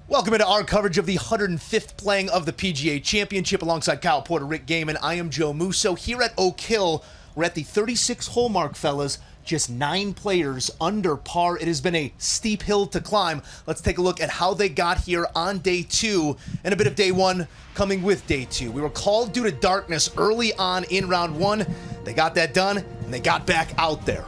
Welcome into our coverage of the 105th playing of the PGA Championship alongside Kyle Porter, Rick Gaiman. I am Joe Musso. Here at Oak Hill, we're at the 36-hole mark, fellas. Just 9 players under par. It has been a steep hill to climb. Let's take a look at how they got here on day 2 and a bit of day 1 coming with day 2. We were called due to darkness early on in round 1. They got that done, and they got back out there.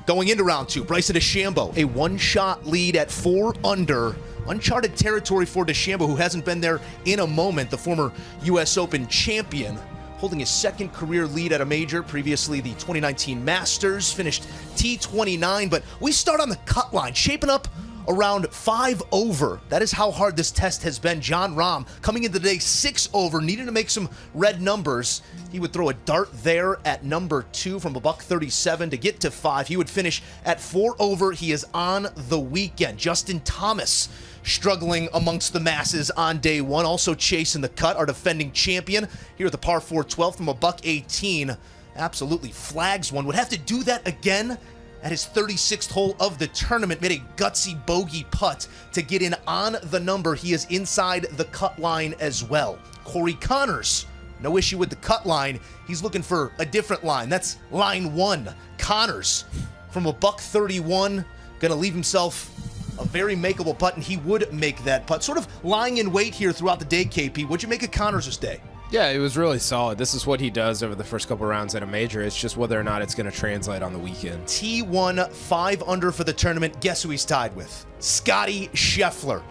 Going into round 2, Bryson DeChambeau, a one-shot lead at 4 under. Uncharted territory for DeChambeau, who hasn't been there in a moment. The former U.S. Open champion, holding his second career lead at a major, previously the 2019 Masters, finished T29. But we start on the cut line, shaping up around 5 over. That is how hard this test has been. Jon Rahm coming into the day 6 over, needing to make some red numbers. He would throw a dart there at number 2 from a $137 to get to 5. He would finish at 4 over. He is on the weekend. Justin Thomas struggling amongst the masses on day 1, also chasing the cut. Our defending champion here at the par 4 12 from a $118. Absolutely flags one. Would have to do that again at his 36th hole of the tournament. Made a gutsy bogey putt to get in on the number. He is inside the cut line as well. Corey Connors, no issue with the cut line. He's looking for a different line. That's line 1. Connors from a $131, gonna leave himself a very makeable putt, and he would make that putt. Sort of lying in wait here throughout the day, KP. What'd you make of Connors this day? Yeah, it was really solid. This is what he does over the first couple rounds at a major. It's just whether or not it's going to translate on the weekend. T1, 5 under for the tournament. Guess who he's tied with? Scottie Scheffler.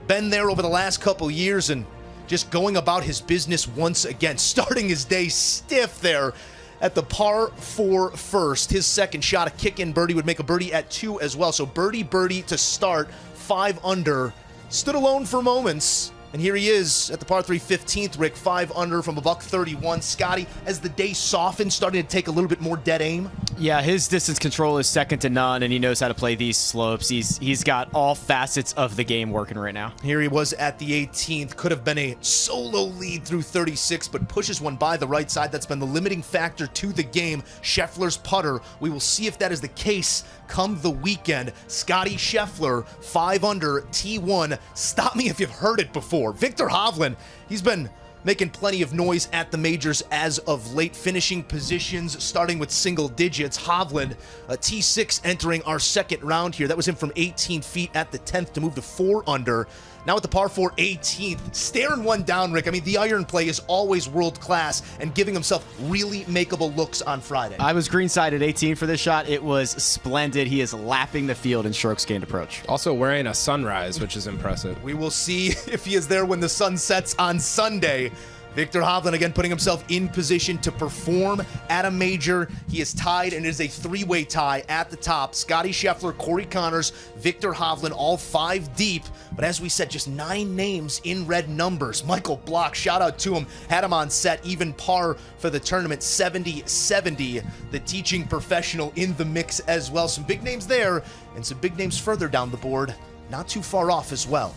Been there over the last couple years and just going about his business once again. Starting his day stiff there at the par 4 first. His second shot, a kick-in birdie, would make a birdie at 2 as well. So birdie to start, 5 under. Stood alone for moments. And here he is at the par 3 15th, Rick, 5 under from a $131. Scottie, as the day softens, starting to take a little bit more dead aim. Yeah, his distance control is second to none, and he knows how to play these slopes. He's got all facets of the game working right now. Here he was at the 18th. Could have been a solo lead through 36, but pushes one by the right side. That's been the limiting factor to the game. Scheffler's putter. We will see if that is the case come the weekend. Scottie Scheffler, 5 under, T1. Stop me if you've heard it before. Viktor Hovland, he's been making plenty of noise at the majors as of late, finishing positions starting with single digits. Hovland, a T6 entering our second round here. That was him from 18 feet at the 10th to move to 4 under. Now at the par 4 18th, staring one down, Rick. I mean, the iron play is always world class and giving himself really makeable looks on Friday. I was greenside at 18 for this shot. It was splendid. He is lapping the field in strokes gained approach. Also wearing a sunrise, which is impressive. We will see if he is there when the sun sets on Sunday. Viktor Hovland again putting himself in position to perform at a major. He is tied, and it is a 3-way tie at the top. Scottie Scheffler, Corey Connors, Viktor Hovland, all 5 deep. But as we said, just 9 names in red numbers. Michael Block, shout out to him, had him on set, even par for the tournament, 70-70. The teaching professional in the mix as well. Some big names there, and some big names further down the board, not too far off as well.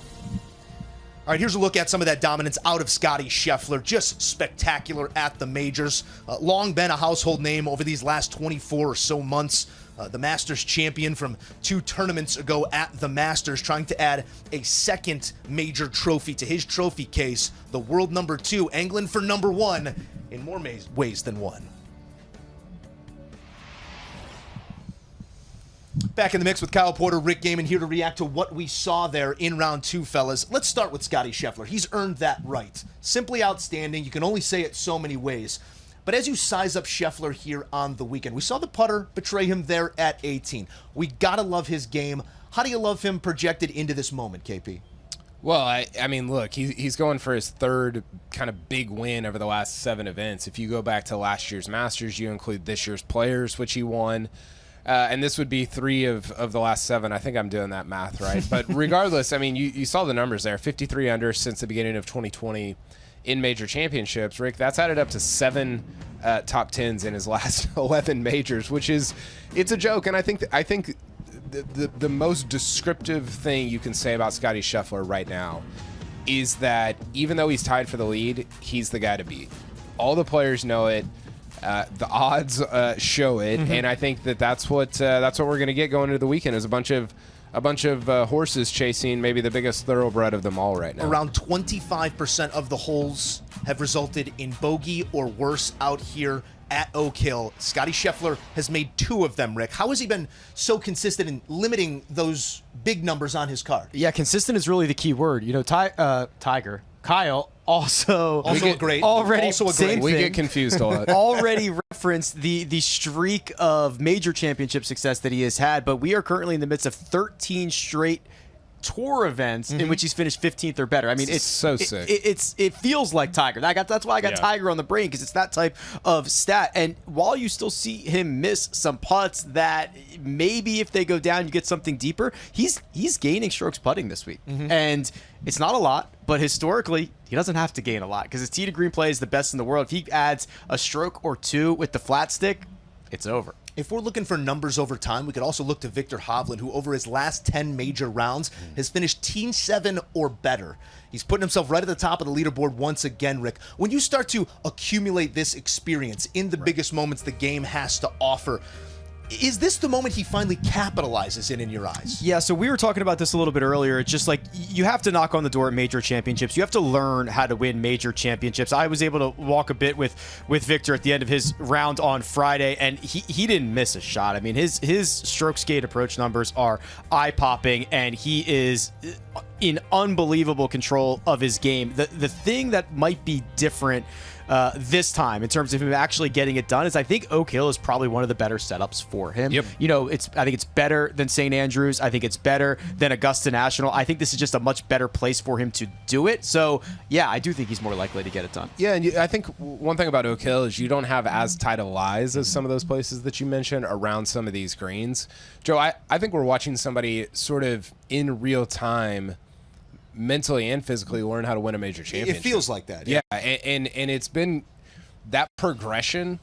All right, here's a look at some of that dominance out of Scottie Scheffler. Just spectacular at the majors. Long been a household name over these last 24 or so months. The Masters champion from 2 tournaments ago at the Masters, trying to add a second major trophy to his trophy case. The world number 2, angling for number 1 in more ways than one. Back in the mix with Kyle Porter, Rick Gaiman, here to react to what we saw there in round 2, fellas. Let's start with Scottie Scheffler. He's earned that right. Simply outstanding. You can only say it so many ways. But as you size up Scheffler here on the weekend, we saw the putter betray him there at 18. We gotta love his game. How do you love him projected into this moment, KP? Well, I mean, look, he's going for his 3rd kind of big win over the last 7 events. If you go back to last year's Masters, you include this year's Players, which he won. And this would be 3 of the last 7. I think I'm doing that math right. But regardless, I mean, you saw the numbers there. 53 under since the beginning of 2020 in major championships. Rick, that's added up to 7 top 10s in his last 11 majors, which is, it's a joke. And I think the most descriptive thing you can say about Scottie Scheffler right now is that even though he's tied for the lead, he's the guy to beat. All the players know it. The odds show it, and I think that's what we're going to get going into the weekend is a bunch of a bunch of horses chasing maybe the biggest thoroughbred of them all right now. Around 25% of the holes have resulted in bogey or worse out here at Oak Hill. Scottie Scheffler has made 2 of them, Rick. How has he been so consistent in limiting those big numbers on his card? Yeah, consistent is really the key word. You know, Tiger, Kyle, also a great. Already, also a same great. We thing. get confused a lot. Already referenced the streak of major championship success that he has had, but we are currently in the midst of 13 straight tour events in which he's finished 15th or better. I mean, it's so sick. It feels like Tiger. That's why I got Tiger on the brain, because it's that type of stat. And while you still see him miss some putts that maybe if they go down you get something deeper, he's gaining strokes putting this week, and it's not a lot, but historically he doesn't have to gain a lot because his tee to green play is the best in the world. If he adds a stroke or 2 with the flat stick, it's over. If we're looking for numbers over time, we could also look to Viktor Hovland, who over his last 10 major rounds has finished Team 7 or better. He's putting himself right at the top of the leaderboard once again, Rick. When you start to accumulate this experience in the biggest moments the game has to offer, is this the moment he finally capitalizes in your eyes? Yeah, so we were talking about this a little bit earlier. It's just like you have to knock on the door at major championships. You have to learn how to win major championships. I was able to walk a bit with Victor at the end of his round on Friday, and he didn't miss a shot. I mean, his stroke skate approach numbers are eye-popping, and he is in unbelievable control of his game. The thing that might be different this time in terms of him actually getting it done is I think Oak Hill is probably one of the better setups for him. Yep. You know, I think it's better than St. Andrews. I think it's better than Augusta National. I think this is just a much better place for him to do it. So, yeah, I do think he's more likely to get it done. Yeah, and I think one thing about Oak Hill is you don't have as tight of lies as some of those places that you mentioned around some of these greens. Joe, I think we're watching somebody sort of in real time mentally and physically learn how to win a major championship. It feels like that. Yeah, and it's been that progression.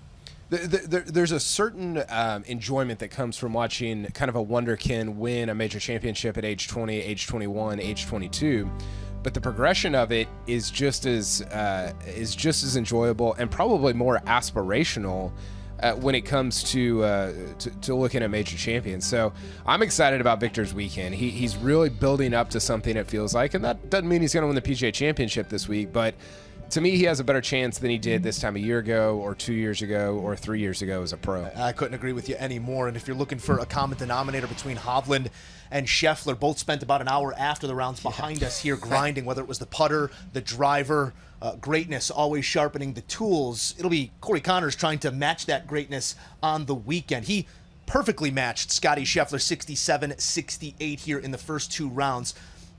There's a certain enjoyment that comes from watching kind of a wonderkin win a major championship at age 20, age 21, age 22. But the progression of it is just as enjoyable and probably more aspirational when it comes to looking at major champions. So I'm excited about Victor's weekend. He's really building up to something, it feels like, and that doesn't mean he's going to win the PGA Championship this week, but to me, he has a better chance than he did this time a year ago or 2 years ago or 3 years ago as a pro. I couldn't agree with you anymore. And if you're looking for a common denominator between Hovland and Scheffler, both spent about an hour after the rounds behind us here grinding, whether it was the putter, the driver, greatness, always sharpening the tools. It'll be Corey Connors trying to match that greatness on the weekend. He perfectly matched Scottie Scheffler 67-68 here in the first 2 rounds.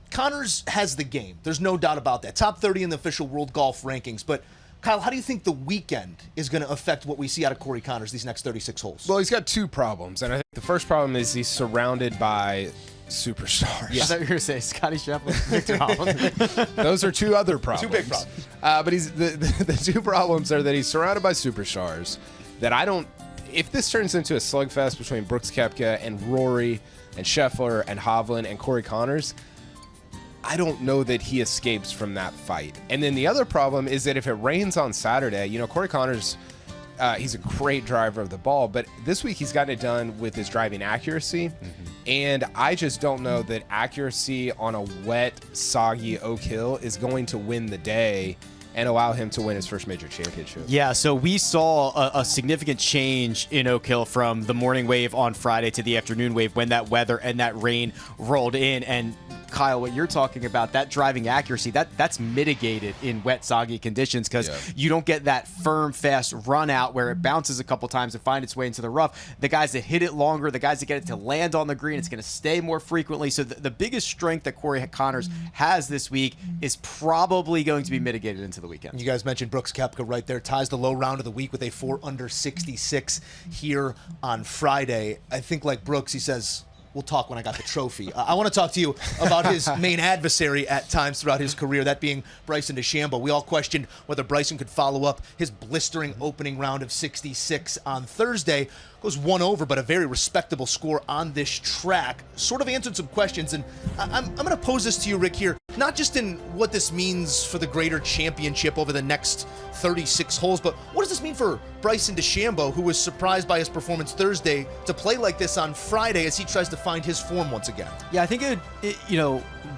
Connors has the game. There's no doubt about that. Top 30 in the official world golf rankings. But, Kyle, how do you think the weekend is going to affect what we see out of Corey Connors these next 36 holes? Well, he's got 2 problems. And I think the first problem is he's surrounded by superstars. Yeah. I thought you were going to say Scottie Scheffler, Viktor Hovland. Those are 2 other problems. 2 big problems. But he's the 2 problems are that he's surrounded by superstars that I don't. If this turns into a slugfest between Brooks Koepka and Rory and Scheffler and Hovland and Corey Connors, I don't know that he escapes from that fight. And then the other problem is that if it rains on Saturday, you know, Corey Connors, he's a great driver of the ball, but this week he's gotten it done with his driving accuracy. And I just don't know that accuracy on a wet, soggy Oak Hill is going to win the day and allow him to win his first major championship. Yeah, so we saw a significant change in Oak Hill from the morning wave on Friday to the afternoon wave when that weather and that rain rolled in. And Kyle, what you're talking about, that driving accuracy, that's mitigated in wet, soggy conditions because you don't get that firm, fast run out where it bounces a couple times and finds its way into the rough. The guys that hit it longer, the guys that get it to land on the green, it's going to stay more frequently. So the biggest strength that Corey Connors has this week is probably going to be mitigated into the weekend. You guys mentioned Brooks Koepka right there. Ties the low round of the week with a 4 under 66 here on Friday. I think like Brooks, he says, we'll talk when I got the trophy. I want to talk to you about his main adversary at times throughout his career, that being Bryson DeChambeau. We all questioned whether Bryson could follow up his blistering opening round of 66 on Thursday. Goes 1 over, but a very respectable score on this track. Sort of answered some questions, and I'm going to pose this to you, Rick, here, not just in what this means for the greater championship over the next 36 holes, but what does this mean for Bryson DeChambeau, who was surprised by his performance Thursday, to play like this on Friday as he tries to find his form once again? Yeah, I think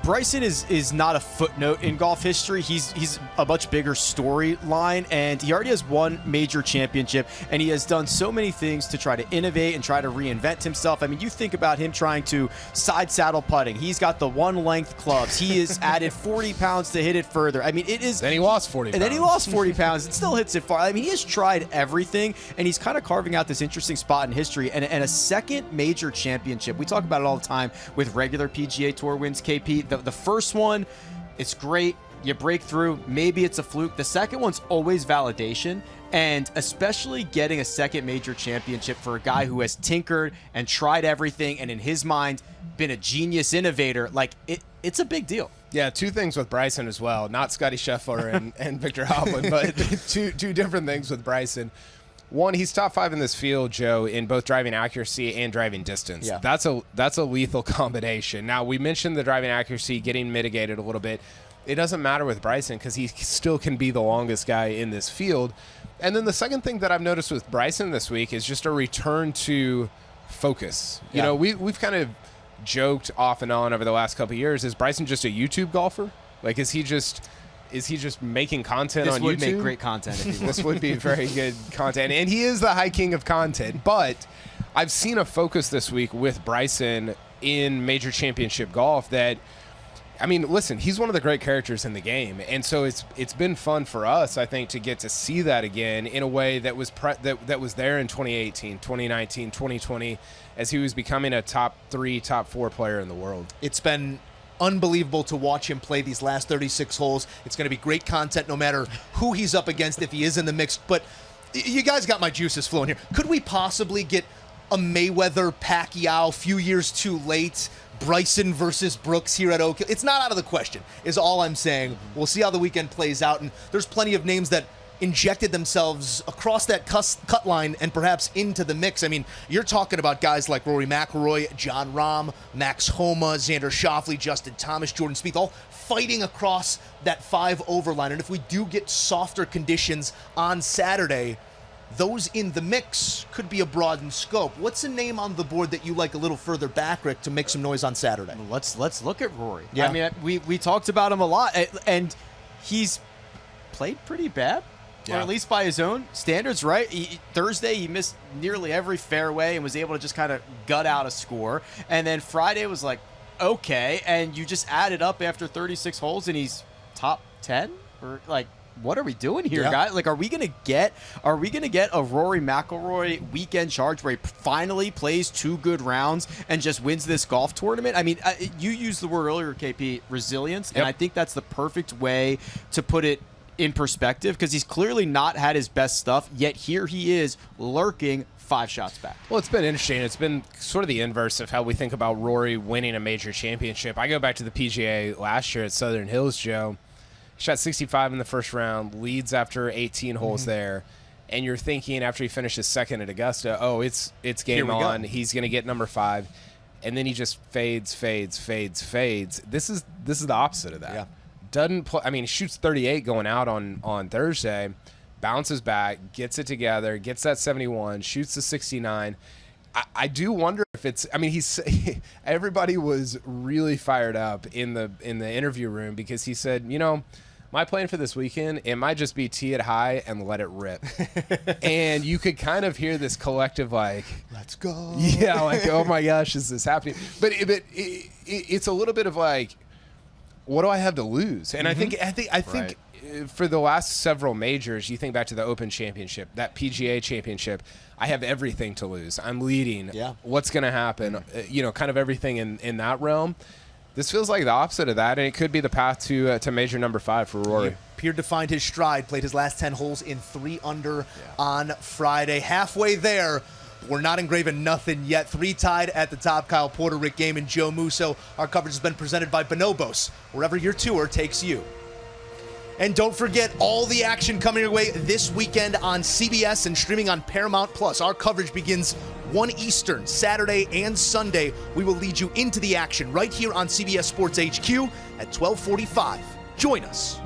Bryson is not a footnote in golf history. He's a much bigger storyline, and he already has one major championship, and he has done so many things to try to innovate and try to reinvent himself. I mean, you think about him trying to side saddle putting. He's got the one length clubs. He has added 40 pounds to hit it further. I mean, it is. Then he lost 40 pounds. And then he lost 40 pounds and still hits it far. I mean, he has tried everything, and he's kind of carving out this interesting spot in history and a second major championship. We talk about it all the time with regular PGA Tour wins, KP. The first one, it's great. You break through. Maybe it's a fluke. The second one's always validation. And especially getting a second major championship for a guy who has tinkered and tried everything and in his mind been a genius innovator, like it's a big deal. Yeah, two things with Bryson as well. Not Scottie Scheffler and Victor Hovland, but two different things with Bryson. One, he's top 5 in this field, Joe, in both driving accuracy and driving distance. Yeah. That's a lethal combination. Now, we mentioned the driving accuracy getting mitigated a little bit. It doesn't matter with Bryson because he still can be the longest guy in this field. And then the second thing that I've noticed with Bryson this week is just a return to focus. You know, we've kind of joked off and on over the last couple of years. Is Bryson just a YouTube golfer? Like, is he just making content on YouTube? This would make great content if he was. This would be very good content. And he is the high king of content. But I've seen a focus this week with Bryson in major championship golf that, I mean, listen, he's one of the great characters in the game. And so it's been fun for us, I think, to get to see that again in a way that was that was there in 2018, 2019, 2020, as he was becoming a top 3, top 4 player in the world. It's been unbelievable to watch him play these last 36 holes. It's going to be great content no matter who he's up against if he is in the mix. But you guys got my juices flowing here. Could we possibly get a Mayweather-Pacquiao few years too late, Bryson versus Brooks here at Oak Hill? It's not out of the question, is all I'm saying. We'll see how the weekend plays out, and there's plenty of names that injected themselves across that cut line and perhaps into the mix. I mean, you're talking about guys like Rory McIlroy, John Rahm, Max Homa, Xander Schauffele, Justin Thomas, Jordan Spieth, all fighting across that 5-over line. And if we do get softer conditions on Saturday, those in the mix could be a broadened scope. What's a name on the board that you like a little further back, Rick, to make some noise on Saturday? Let's look at Rory. Yeah. I mean, we talked about him a lot, and he's played pretty bad. Or at least by his own standards, right? Thursday, he missed nearly every fairway and was able to just kind of gut out a score. And then Friday was like, okay. And you just add it up after 36 holes and he's top 10? Or like, what are we doing here, guys? Like, are we gonna get a Rory McIlroy weekend charge where he finally plays 2 good rounds and just wins this golf tournament? I mean, you used the word earlier, KP, resilience, and I think that's the perfect way to put it in perspective, because he's clearly not had his best stuff, yet here he is lurking 5 shots back. Well, it's been interesting. It's been sort of the inverse of how we think about Rory winning a major championship. I go back to the PGA last year at Southern Hills, Joe. He shot 65 in the first round, leads after 18 holes there, and you're thinking after he finishes second at Augusta, oh, it's game on. He's going to get number 5, and then he just fades. This is the opposite of that. Yeah. Doesn't play. I mean, he shoots 38 going out on Thursday, bounces back, gets it together, gets that 71, shoots the 69. I do wonder if it's. I mean, everybody was really fired up in the interview room because he said, you know, my plan for this weekend, it might just be tee it high and let it rip. And you could kind of hear this collective like, let's go. Yeah, like, oh my gosh, is this happening? But it's a little bit of like, what do I have to lose? And I think for the last several majors, you think back to the Open Championship, that PGA Championship, I have everything to lose. I'm leading. Yeah. What's going to happen? You know, kind of everything in that realm. This feels like the opposite of that, and it could be the path to major number 5 for Rory. He appeared to find his stride, played his last 10 holes in 3 under on Friday. Halfway there. We're not engraving nothing yet. 3 tied at the top. Kyle Porter, Rick Game, and Joe Musso. Our coverage has been presented by Bonobos, wherever your tour takes you. And don't forget all the action coming your way this weekend on CBS and streaming on Paramount+. Our coverage begins 1 Eastern, Saturday and Sunday. We will lead you into the action right here on CBS Sports HQ at 12:45. Join us.